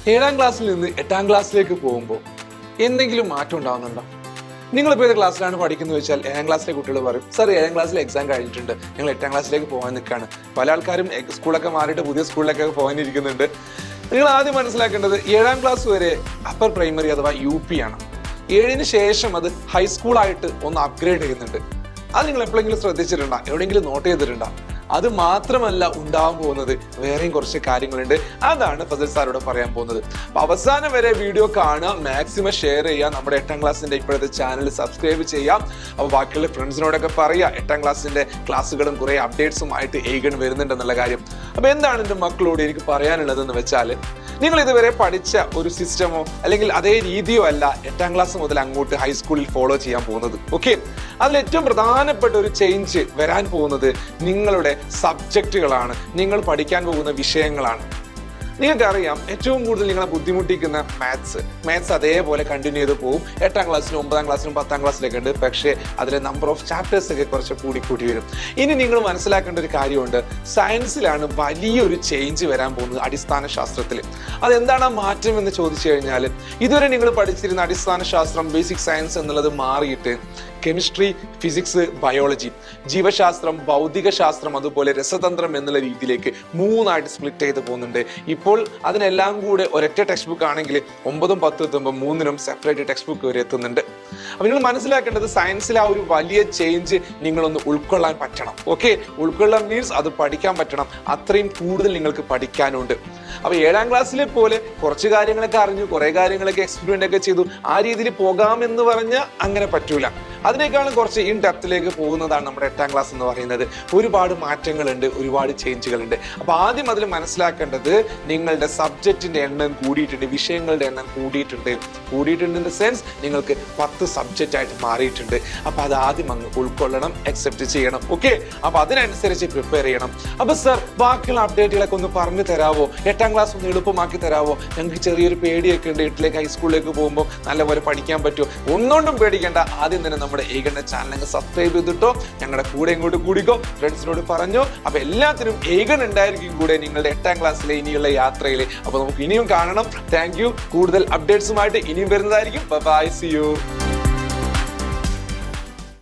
7ാം ക്ലാസ്സിൽ നിന്ന് 8ാം ക്ലാസ്സിലേക്ക് പോകുമ്പോൾ എന്തെങ്കിലും മാറ്റം ഉണ്ടാവുന്നുണ്ടോ? നിങ്ങളിപ്പോൾ ഏത് ക്ലാസ്സിലാണ് പഠിക്കുന്നത് വെച്ചാൽ 7ാം ക്ലാസ്സിലെ കുട്ടികൾ പറയും, സാർ 7ാം ക്ലാസ്സിൽ എക്സാം കഴിഞ്ഞിട്ടുണ്ട്, ഞങ്ങൾ 8ാം ക്ലാസ്സിലേക്ക് പോകാൻ നിൽക്കുകയാണ്. പല ആൾക്കാരും സ്കൂളൊക്കെ മാറിയിട്ട് പുതിയ സ്കൂളിലൊക്കെ പോകാനിരിക്കുന്നുണ്ട്. നിങ്ങൾ ആദ്യം മനസ്സിലാക്കേണ്ടത് 7ാം ക്ലാസ് വരെ അപ്പർ പ്രൈമറി അഥവാ UP ആണ്. 7ന് ശേഷം അത് ഹൈസ്കൂളായിട്ട് ഒന്ന് അപ്ഗ്രേഡ് ചെയ്യുന്നുണ്ട്. അത് നിങ്ങൾ എപ്പോഴെങ്കിലും ശ്രദ്ധിച്ചിട്ടുണ്ടോ? എവിടെയെങ്കിലും നോട്ട് ചെയ്തിട്ടുണ്ടോ? അത് മാത്രമല്ല ഉണ്ടാവാൻ പോകുന്നത്, വേറെയും കുറച്ച് കാര്യങ്ങളുണ്ട്. അതാണ് ഫസൽ സാറോട് പറയാൻ പോകുന്നത്. അപ്പൊ അവസാനം വരെ വീഡിയോ കാണുക, മാക്സിമം ഷെയർ ചെയ്യുക, നമ്മുടെ 8ാം ക്ലാസ്സിന്റെ ഇപ്പോഴത്തെ ചാനൽ സബ്സ്ക്രൈബ് ചെയ്യാം. അപ്പോൾ ബാക്കിയുള്ള ഫ്രണ്ട്സിനോടൊക്കെ പറയുക 8ാം ക്ലാസ്സിന്റെ ക്ലാസ്സുകളും കുറെ അപ്ഡേറ്റ്സും ആയിട്ട് ഏകൺ വരുന്നുണ്ടെന്നുള്ള കാര്യം. അപ്പൊ എന്താണ് എൻ്റെ മക്കളോട് എനിക്ക് പറയാനുള്ളതെന്ന് വെച്ചാൽ, നിങ്ങൾ ഇതുവരെ പഠിച്ച ഒരു സിസ്റ്റമോ അല്ലെങ്കിൽ അതേ രീതിയോ അല്ല 8ാം ക്ലാസ് മുതൽ അങ്ങോട്ട് ഹൈസ്കൂളിൽ ഫോളോ ചെയ്യാൻ പോകുന്നത്. ഓക്കെ, അതിൽ ഏറ്റവും പ്രധാനപ്പെട്ട ഒരു ചേഞ്ച് വരാൻ പോകുന്നത് നിങ്ങളുടെ സബ്ജക്റ്റുകളാണ്, നിങ്ങൾ പഠിക്കാൻ പോകുന്ന വിഷയങ്ങളാണ്. നിങ്ങൾക്കറിയാം, ഏറ്റവും കൂടുതൽ നിങ്ങളെ ബുദ്ധിമുട്ടിക്കുന്ന മാത്സ് അതേപോലെ കണ്ടിന്യൂ ചെയ്ത് പോകും. 8ാം ക്ലാസ്സിലും 9ാം ക്ലാസ്സിലും 10ാം ക്ലാസ്സിലൊക്കെ ഉണ്ട്. പക്ഷേ അതിലെ നമ്പർ ഓഫ് ചാപ്റ്റേഴ്സ് ഒക്കെ കുറച്ച് കൂടി വരും. ഇനി നിങ്ങൾ മനസ്സിലാക്കേണ്ട ഒരു കാര്യമുണ്ട്, സയൻസിലാണ് വലിയൊരു ചേഞ്ച് വരാൻ പോകുന്നത്, അടിസ്ഥാന ശാസ്ത്രത്തിൽ. അതെന്താണ് ആ മാറ്റം എന്ന് ചോദിച്ചു കഴിഞ്ഞാൽ, ഇതുവരെ നിങ്ങൾ പഠിച്ചിരുന്ന അടിസ്ഥാന ശാസ്ത്രം ബേസിക് സയൻസ് എന്നുള്ളത് മാറിയിട്ട് കെമിസ്ട്രി, ഫിസിക്സ്, ബയോളജി, ജീവശാസ്ത്രം, ഭൗതിക ശാസ്ത്രം, അതുപോലെ രസതന്ത്രം എന്നുള്ള രീതിയിലേക്ക് 3ആയിട്ട് സ്പ്ലിറ്റ് ചെയ്ത് പോകുന്നുണ്ട്. ഇപ്പോൾ അതിനെല്ലാം കൂടെ ഒരൊറ്റ ടെക്സ്റ്റ് ബുക്ക് ആണെങ്കിൽ 9ഉം 10ഉം എത്തുമ്പോൾ 3നും സെപ്പറേറ്റ് ടെക്സ്റ്റ് ബുക്ക് വരെ എത്തുന്നുണ്ട്. അപ്പോൾ നിങ്ങൾ മനസ്സിലാക്കേണ്ടത്, സയൻസിൽ ആ ഒരു വലിയ ചേഞ്ച് നിങ്ങളൊന്ന് ഉൾക്കൊള്ളാൻ പറ്റണം. ഓക്കെ, ഉൾക്കൊള്ളാൻ മീൻസ് അത് പഠിക്കാൻ പറ്റണം. അത്രയും കൂടുതൽ നിങ്ങൾക്ക് പഠിക്കാനുണ്ട്. അപ്പോൾ 7ാം ക്ലാസ്സിലെ പോലെ കുറച്ച് കാര്യങ്ങളൊക്കെ അറിഞ്ഞു, കുറെ കാര്യങ്ങളൊക്കെ എക്സ്പെരിമെന്റ് ഒക്കെ ചെയ്തു, ആ രീതിയിൽ പോകാമെന്ന് പറഞ്ഞാൽ അങ്ങനെ പറ്റൂല. അതിനേക്കാളും കുറച്ച് ഇൻ ഡെപ്തിലേക്ക് പോകുന്നതാണ് നമ്മുടെ 8ാം ക്ലാസ് എന്ന് പറയുന്നത്. ഒരുപാട് മാറ്റങ്ങളുണ്ട്, ഒരുപാട് ചേഞ്ചുകളുണ്ട്. അപ്പൊ ആദ്യം അതിൽ മനസ്സിലാക്കേണ്ടത്, നിങ്ങളുടെ സബ്ജക്റ്റിന്റെ എണ്ണം കൂടിയിട്ടുണ്ട്, വിഷയങ്ങളുടെ എണ്ണം കൂടിയിട്ടുണ്ട് ഇൻ ദ സെൻസ് നിങ്ങൾക്ക് 10 സബ്ജക്റ്റ് ആയിട്ട് മാറിയിട്ടുണ്ട്. അപ്പൊ അത് ആദ്യം അങ്ങ് ഉൾക്കൊള്ളണം, അക്സെപ്റ്റ് ചെയ്യണം. ഓക്കെ, അപ്പൊ അതിനനുസരിച്ച് പ്രിപ്പയർ ചെയ്യണം. അപ്പൊ സർ, ബാക്കിയുള്ള അപ്ഡേറ്റുകളൊക്കെ ഒന്ന് പറഞ്ഞു തരാവോ? 8ാം ക്ലാസ് ഒന്ന് എളുപ്പമാക്കി തരാവോ? ഞങ്ങൾക്ക് ചെറിയൊരു പേടിയൊക്കെ ഉണ്ട്, 8ലേക്ക് ഹൈസ്കൂളിലേക്ക് പോകുമ്പോൾ നല്ലപോലെ പഠിക്കാൻ പറ്റുമോ? ഒന്നുകൊണ്ടും പേടിക്കേണ്ട. ആദ്യം തന്നെ നമ്മുടെ ഏകന്റെ ചാനൽ സബ്സ്ക്രൈബ് ചെയ്തിട്ടോ, ഞങ്ങളുടെ കൂടെ ഇങ്ങോട്ട് കൂടിക്കോ, ഫ്രണ്ട്സിനോട് പറഞ്ഞോ. അപ്പൊ എല്ലാത്തിനും ഏകൻ ഉണ്ടായിരിക്കും കൂടെ നിങ്ങളുടെ 8ാം ക്ലാസ്സിലെ ഇനിയുള്ള യാത്രയിൽ. അപ്പൊ നമുക്ക് ഇനിയും കാണണം. Thank you. കൂടുതൽ അപ്ഡേറ്റ്സുമായിട്ട് ഇനിയും വരുന്നതായിരിക്കും. Bye, see U.